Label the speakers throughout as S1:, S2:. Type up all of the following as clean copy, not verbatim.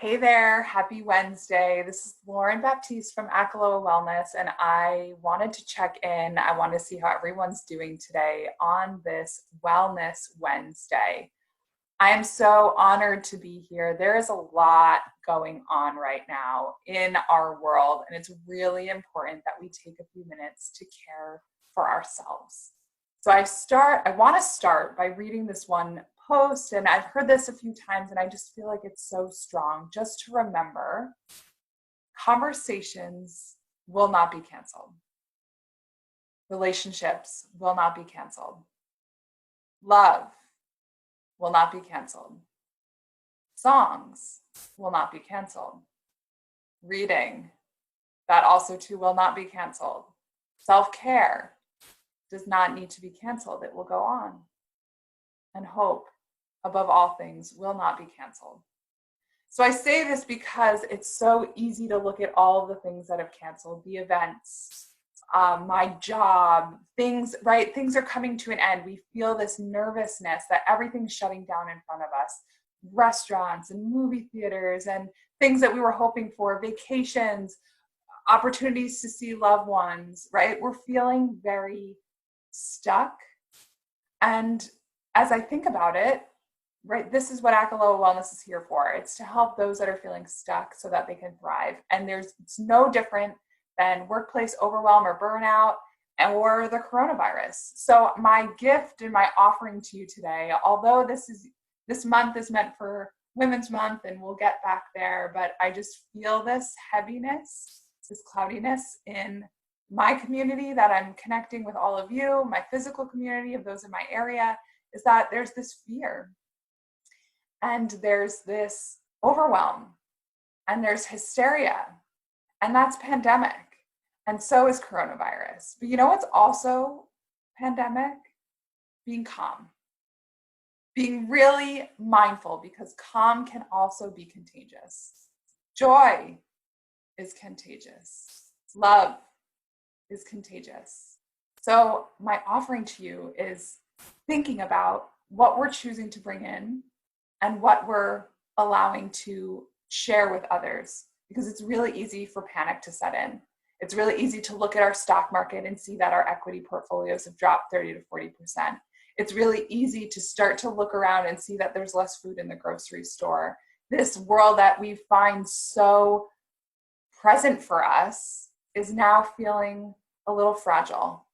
S1: Hey there, happy Wednesday. This is Lauren Baptiste from Wellness, and I wanted to check in. I want to see how everyone's doing today on this Wellness Wednesday. I am so honored to be here. There is a lot going on right now in our world, and it's really important that we take a few minutes to care for ourselves. So I want to start by reading this one post, and I've heard this a few times, and I just feel like it's so strong just to remember conversations will not be canceled. Relationships will not be canceled. Love will not be canceled. Songs will not be canceled. Reading, that also too will not be canceled. Self-care does not need to be canceled. It will go on. And hope, above all things, will not be canceled. So I say this because it's so easy to look at all of the things that have canceled, the events, my job, things, right? Things are coming to an end. We feel this nervousness that everything's shutting down in front of us. Restaurants and movie theaters and things that we were hoping for, vacations, opportunities to see loved ones, right? We're feeling very stuck. And as I think about it, right, this is what Akaloa Wellness is here for. It's to help those that are feeling stuck so that they can thrive. And it's no different than workplace overwhelm or burnout or the coronavirus. So my gift and my offering to you today, although this month is meant for Women's Month and we'll get back there, but I just feel this heaviness, this cloudiness in my community that I'm connecting with all of you, my physical community of those in my area, is that there's this fear and there's this overwhelm and there's hysteria, and that's pandemic, and so is coronavirus. But you know what's also pandemic? Being calm, being really mindful, because calm can also be contagious. Joy is contagious. Love is contagious. So my offering to you is thinking about what we're choosing to bring in and what we're allowing to share with others, because it's really easy for panic to set in. It's really easy to look at our stock market and see that our equity portfolios have dropped 30 to 40%. It's really easy to start to look around and see that there's less food in the grocery store. This world that we find so present for us is now feeling a little fragile.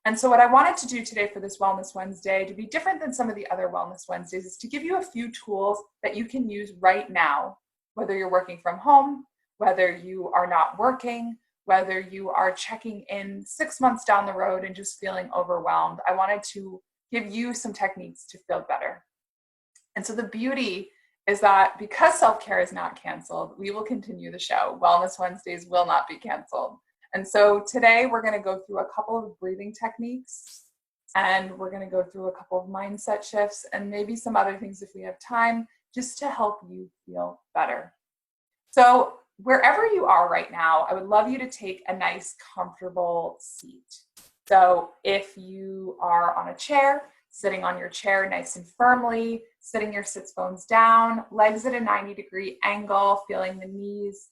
S1: And so what I wanted to do today for this Wellness Wednesday, to be different than some of the other Wellness Wednesdays, is to give you a few tools that you can use right now, whether you're working from home, whether you are not working, whether you are checking in 6 months down the road and just feeling overwhelmed. I wanted to give you some techniques to feel better. And so the beauty is that because self-care is not canceled, we will continue the show. Wellness Wednesdays will not be canceled. And so today we're going to go through a couple of breathing techniques, and we're going to go through a couple of mindset shifts and maybe some other things if we have time, just to help you feel better. So wherever you are right now, I would love you to take a nice, comfortable seat. So if you are on a chair, sitting on your chair nice and firmly, sitting your sits bones down, legs at a 90-degree angle, feeling the knees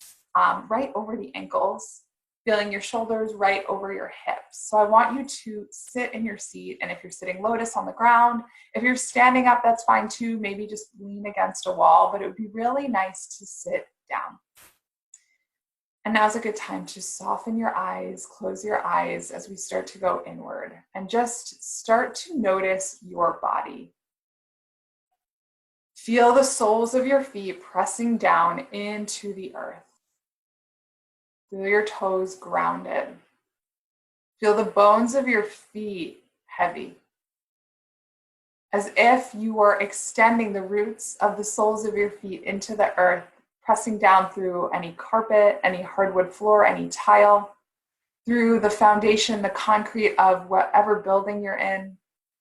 S1: right over the ankles, feeling your shoulders right over your hips. So I want you to sit in your seat, and if you're sitting lotus on the ground, if you're standing up, that's fine too. Maybe just lean against a wall, but it would be really nice to sit down. And now's a good time to soften your eyes, close your eyes as we start to go inward, and just start to notice your body. Feel the soles of your feet pressing down into the earth. Feel your toes grounded. Feel the bones of your feet heavy, as if you were extending the roots of the soles of your feet into the earth, pressing down through any carpet, any hardwood floor, any tile, through the foundation, the concrete of whatever building you're in,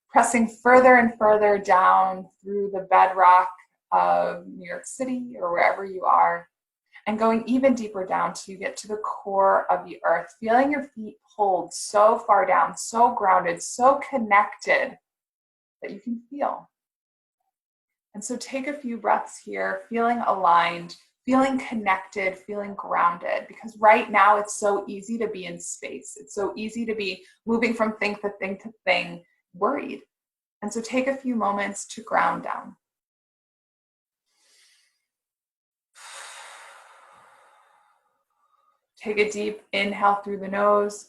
S1: pressing further and further down through the bedrock of New York City or wherever you are, and going even deeper down till you get to the core of the earth, feeling your feet pulled so far down, so grounded, so connected that you can feel. And so take a few breaths here, feeling aligned, feeling connected, feeling grounded, because right now it's so easy to be in space. It's so easy to be moving from thing to thing to thing, worried. And so take a few moments to ground down. Take a deep inhale through the nose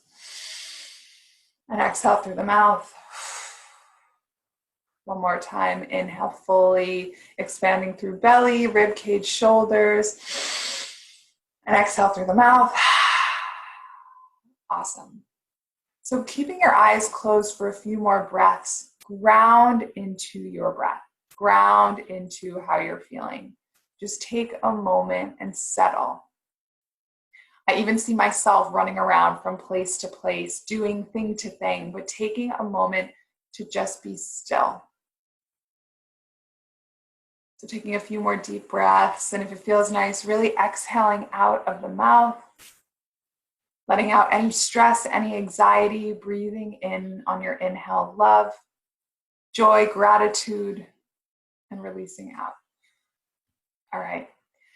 S1: and exhale through the mouth. One more time, inhale fully, expanding through belly, rib cage, shoulders, and exhale through the mouth. Awesome. So keeping your eyes closed for a few more breaths, ground into your breath, ground into how you're feeling. Just take a moment and settle. I even see myself running around from place to place, doing thing to thing, but taking a moment to just be still. So taking a few more deep breaths, and if it feels nice, really exhaling out of the mouth, letting out any stress, any anxiety, breathing in on your inhale, love, joy, gratitude, and releasing out. All right.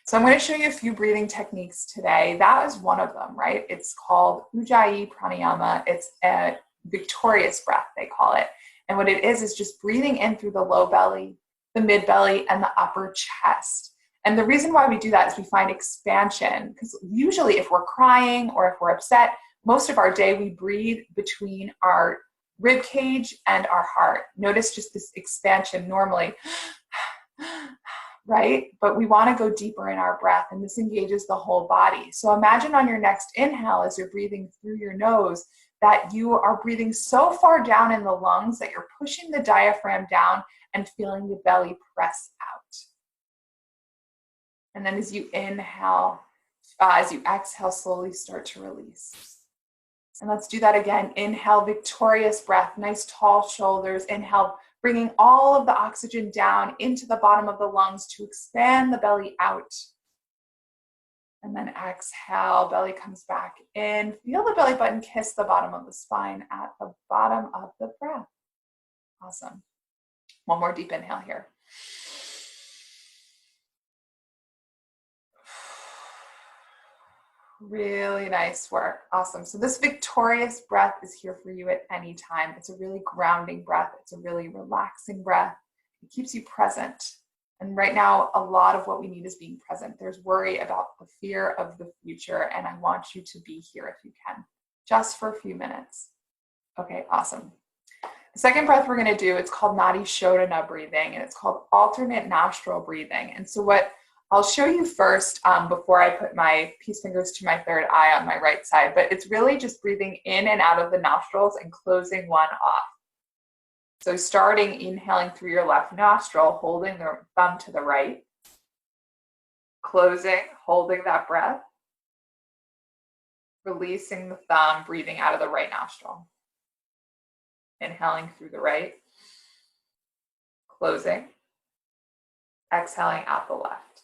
S1: So I'm going to show you a few breathing techniques today. That is one of them, right? It's called Ujjayi Pranayama. It's a victorious breath, they call it. And what it is just breathing in through the low belly, the mid belly, and the upper chest. And the reason why we do that is we find expansion, because usually if we're crying or if we're upset, most of our day we breathe between our rib cage and our heart. Notice just this expansion normally, right? But we want to go deeper in our breath, and this engages the whole body. So imagine on your next inhale, as you're breathing through your nose, that you are breathing so far down in the lungs that you're pushing the diaphragm down and feeling the belly press out. And then as you inhale, as you exhale, slowly start to release. And let's do that again. Inhale, victorious breath, nice tall shoulders. Inhale, bringing all of the oxygen down into the bottom of the lungs to expand the belly out. And then exhale, belly comes back in. Feel the belly button kiss the bottom of the spine at the bottom of the breath. Awesome. One more deep inhale here. Really nice work. Awesome. So this victorious breath is here for you at any time. It's a really grounding breath. It's a really relaxing breath. It keeps you present. And right now, a lot of what we need is being present. There's worry about the fear of the future, and I want you to be here if you can, just for a few minutes. Okay, awesome. The second breath we're going to do, it's called Nadi Shodhana breathing, and it's called alternate nostril breathing. And so what I'll show you first before I put my peace fingers to my third eye on my right side, but it's really just breathing in and out of the nostrils and closing one off. So starting inhaling through your left nostril, holding the thumb to the right, closing, holding that breath, releasing the thumb, breathing out of the right nostril. Inhaling through the right, closing, exhaling out the left.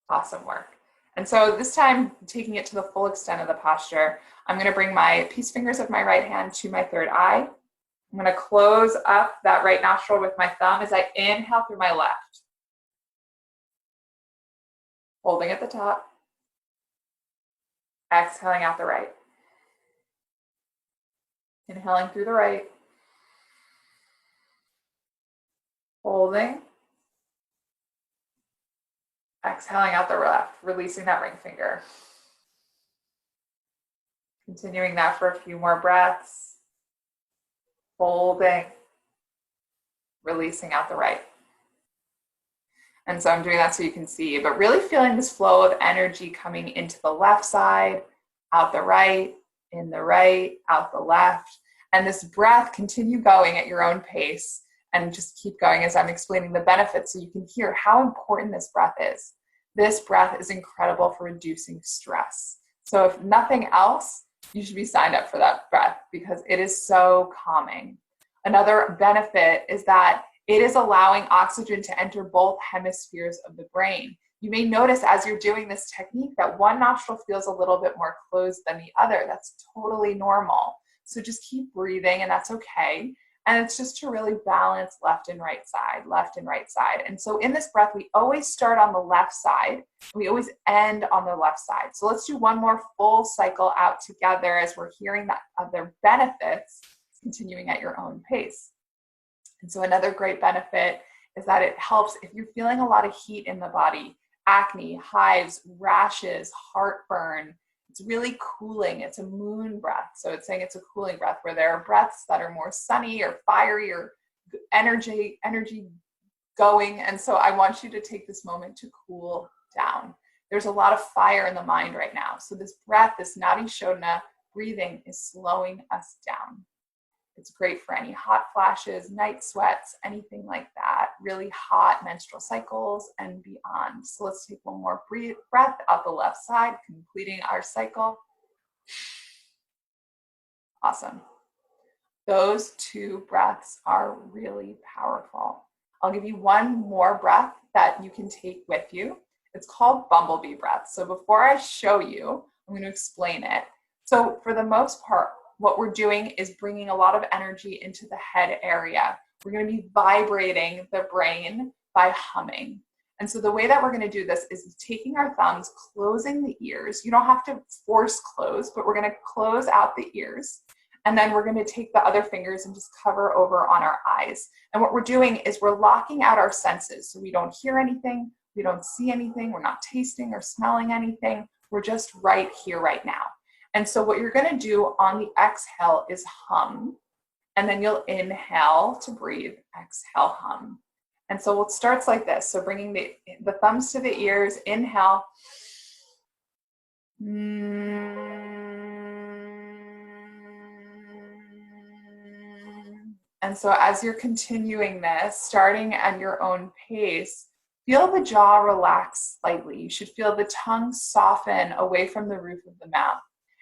S1: Awesome work. And so this time, taking it to the full extent of the posture, I'm going to bring my peace fingers of my right hand to my third eye. I'm going to close up that right nostril with my thumb as I inhale through my left. Holding at the top. Exhaling out the right. Inhaling through the right. Holding. Exhaling out the left, releasing that ring finger. Continuing that for a few more breaths. Holding. Releasing out the right. And so I'm doing that so you can see, but really feeling this flow of energy coming into the left side, out the right, in the right, out the left. And this breath, continue going at your own pace and just keep going as I'm explaining the benefits so you can hear how important this breath is. This breath is incredible for reducing stress. So if nothing else, you should be signed up for that breath because it is so calming. Another benefit is that it is allowing oxygen to enter both hemispheres of the brain. You may notice as you're doing this technique that one nostril feels a little bit more closed than the other. That's totally normal. So just keep breathing, and that's okay. And it's just to really balance left and right side, left and right side. And so in this breath, we always start on the left side. We always end on the left side. So let's do one more full cycle out together as we're hearing that other benefits, continuing at your own pace. And so another great benefit is that it helps if you're feeling a lot of heat in the body, acne, hives, rashes, heartburn. It's really cooling. It's a moon breath. So it's saying it's a cooling breath where there are breaths that are more sunny or fiery or energy going. And so I want you to take this moment to cool down. There's a lot of fire in the mind right now. So this breath, this Nadi Shodhana breathing is slowing us down. It's great for any hot flashes, night sweats, anything like that, really hot menstrual cycles and beyond. So let's take one more breath out the left side, completing our cycle. Awesome. Those two breaths are really powerful. I'll give you one more breath that you can take with you. It's called bumblebee breath. So before I show you, I'm going to explain it. So for the most part, what we're doing is bringing a lot of energy into the head area. We're going to be vibrating the brain by humming. And so the way that we're going to do this is taking our thumbs, closing the ears. You don't have to force close, but we're going to close out the ears. And then we're going to take the other fingers and just cover over on our eyes. And what we're doing is we're locking out our senses. So we don't hear anything. We don't see anything. We're not tasting or smelling anything. We're just right here, right now. And so what you're going to do on the exhale is hum, and then you'll inhale to breathe, exhale, hum. And so it starts like this. So bringing the thumbs to the ears, inhale. And so as you're continuing this, starting at your own pace, feel the jaw relax slightly. You should feel the tongue soften away from the roof of the mouth.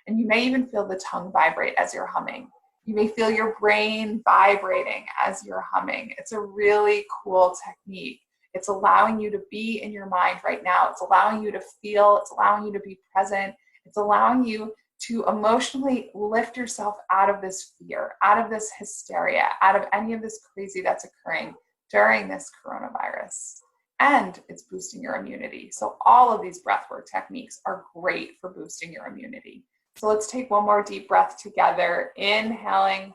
S1: And you may even feel the tongue vibrate as you're humming. You may feel your brain vibrating as you're humming. It's a really cool technique. It's allowing you to be in your mind right now. It's allowing you to feel. It's allowing you to be present. It's allowing you to emotionally lift yourself out of this fear, out of this hysteria, out of any of this crazy that's occurring during this coronavirus. And it's boosting your immunity. So all of these breathwork techniques are great for boosting your immunity. So let's take one more deep breath together, inhaling.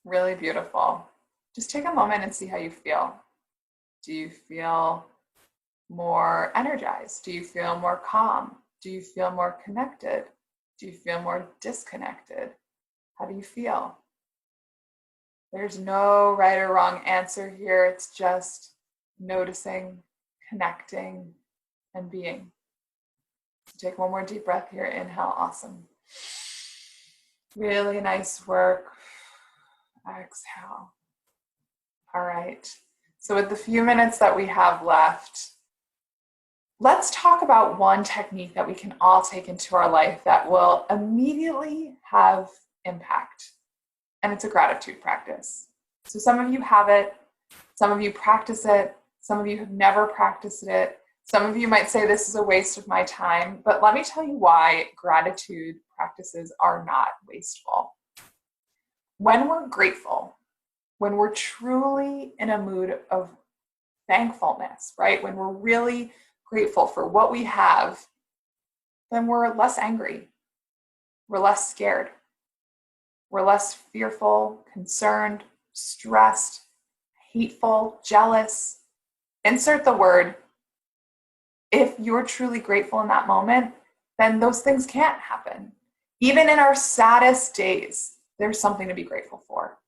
S1: Really beautiful. Just take a moment and see how you feel. Do you feel more energized? Do you feel more calm? Do you feel more connected? Do you feel more disconnected? How do you feel? There's no right or wrong answer here. It's just noticing, connecting, and being. So take one more deep breath here. Inhale. Awesome. Really nice work. Exhale. All right. So with the few minutes that we have left, let's talk about one technique that we can all take into our life that will immediately have impact. And it's a gratitude practice. So some of you have it, some of you practice it, some of you have never practiced it. Some of you might say this is a waste of my time, but let me tell you why gratitude practices are not wasteful. When we're grateful, when we're truly in a mood of thankfulness, right? When we're really grateful for what we have, then we're less angry. We're less scared. We're less fearful, concerned, stressed, hateful, jealous. Insert the word. If you're truly grateful in that moment, then those things can't happen. Even in our saddest days, there's something to be grateful for.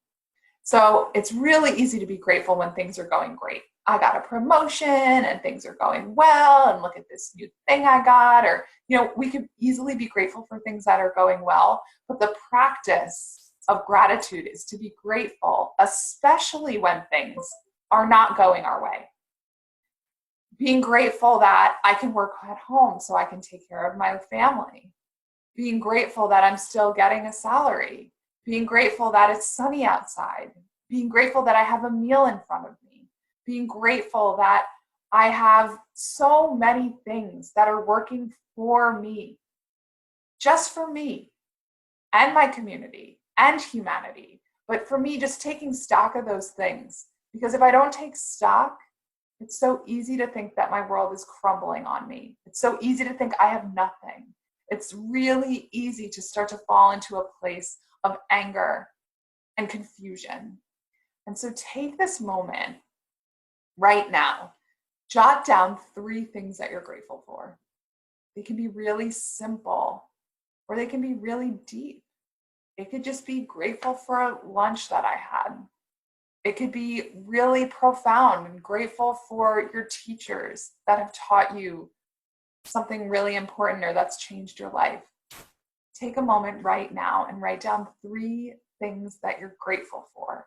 S1: So it's really easy to be grateful when things are going great. I got a promotion and things are going well, and look at this new thing I got. Or, we could easily be grateful for things that are going well, but the practice of gratitude is to be grateful, especially when things are not going our way. Being grateful that I can work at home so I can take care of my family. being grateful that I'm still getting a salary, being grateful that it's sunny outside, being grateful that I have a meal in front of me, being grateful that I have so many things that are working for me, just for me and my community and humanity. But for me, just taking stock of those things, because if I don't take stock, it's so easy to think that my world is crumbling on me. It's so easy to think I have nothing. It's really easy to start to fall into a place of anger and confusion. And so take this moment right now, jot down 3 things that you're grateful for. They can be really simple, or they can be really deep. It could just be grateful for a lunch that I had. It could be really profound and grateful for your teachers that have taught you something really important or that's changed your life. Take a moment right now and write down 3 things that you're grateful for.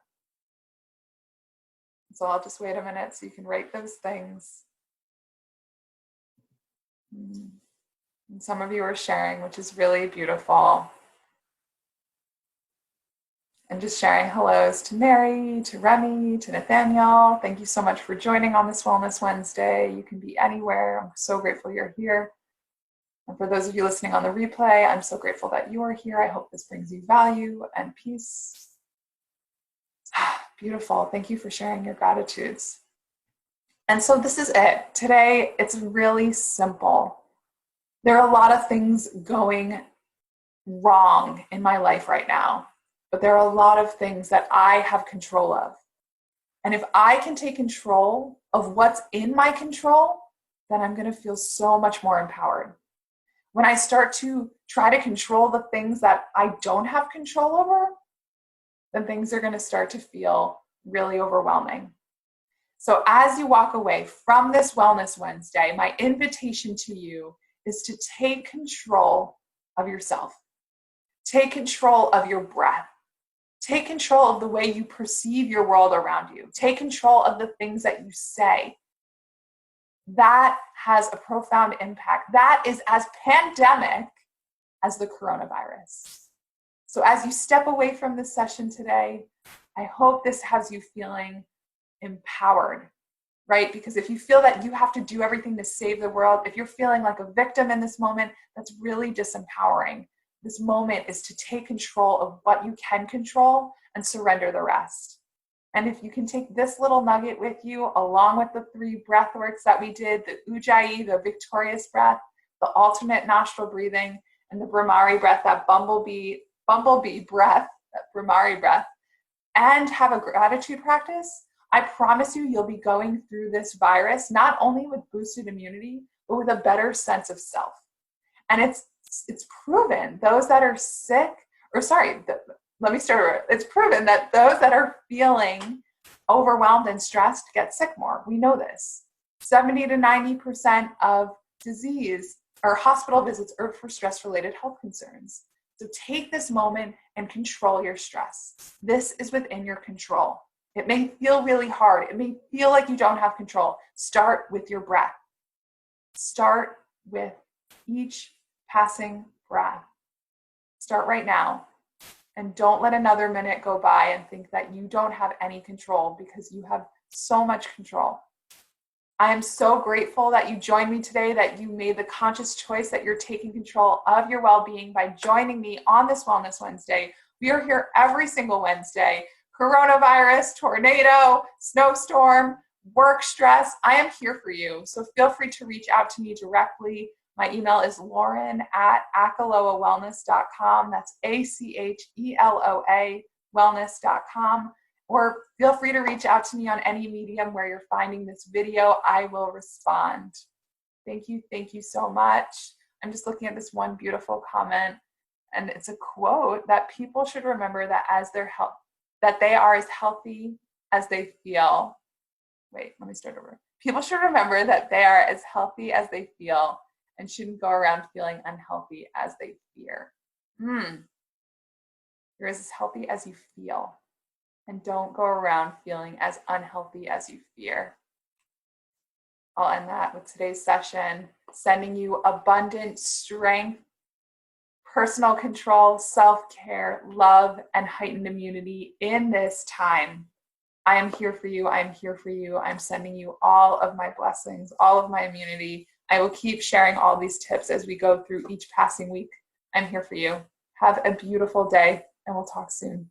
S1: So I'll just wait a minute so you can write those things. And some of you are sharing, which is really beautiful. And just sharing hellos to Mary, to Remy, to Nathaniel. Thank you so much for joining on this Wellness Wednesday. You can be anywhere. I'm so grateful you're here. And for those of you listening on the replay, I'm so grateful that you are here. I hope this brings you value and peace. Beautiful. Thank you for sharing your gratitudes. And so this is it. Today, it's really simple. There are a lot of things going wrong in my life right now, but there are a lot of things that I have control of. And if I can take control of what's in my control, then I'm going to feel so much more empowered. When I start to try to control the things that I don't have control over, then things are going to start to feel really overwhelming. So as you walk away from this Wellness Wednesday, my invitation to you is to take control of yourself. Take control of your breath. Take control of the way you perceive your world around you. Take control of the things that you say. That has a profound impact. That is as pandemic as the coronavirus. So as you step away from this session today, I hope this has you feeling empowered, right? Because if you feel that you have to do everything to save the world, if you're feeling like a victim in this moment, that's really disempowering. This moment is to take control of what you can control and surrender the rest. And if you can take this little nugget with you, along with the 3 breath works that we did, the Ujjayi, the victorious breath, the alternate nostril breathing, and the Brahmari breath, that bumblebee breath, that Brahmari breath, and have a gratitude practice, I promise you'll be going through this virus, not only with boosted immunity, but with a better sense of self. And it's proven those that are sick, it's proven that those that are feeling overwhelmed and stressed get sick more. We know this. 70 to 90% of disease or hospital visits are for stress-related health concerns. So take this moment and control your stress. This is within your control. It may feel really hard. It may feel like you don't have control. Start with your breath. Start with each passing breath. Start right now. And don't let another minute go by and think that you don't have any control, because you have so much control. I am so grateful that you joined me today, that you made the conscious choice that you're taking control of your well-being by joining me on this Wellness Wednesday. We are here every single Wednesday. Coronavirus, tornado, snowstorm, work stress, I am here for you. So feel free to reach out to me directly. My email is lauren@acheloawellness.com. That's ACHELOA wellness.com. Or feel free to reach out to me on any medium where you're finding this video. I will respond. Thank you so much. I'm just looking at this one beautiful comment, and it's a quote that people should remember that that they are as healthy as they feel. Wait, let me start over. People should remember that they are as healthy as they feel and shouldn't go around feeling unhealthy as they fear. You're as healthy as you feel, and don't go around feeling as unhealthy as you fear. I'll end that with today's session, sending you abundant strength, personal control, self-care, love, and heightened immunity in this time. I am here for you. I'm here for you. I'm sending you all of my blessings, all of my immunity. I will keep sharing all these tips as we go through each passing week. I'm here for you. Have a beautiful day, and we'll talk soon.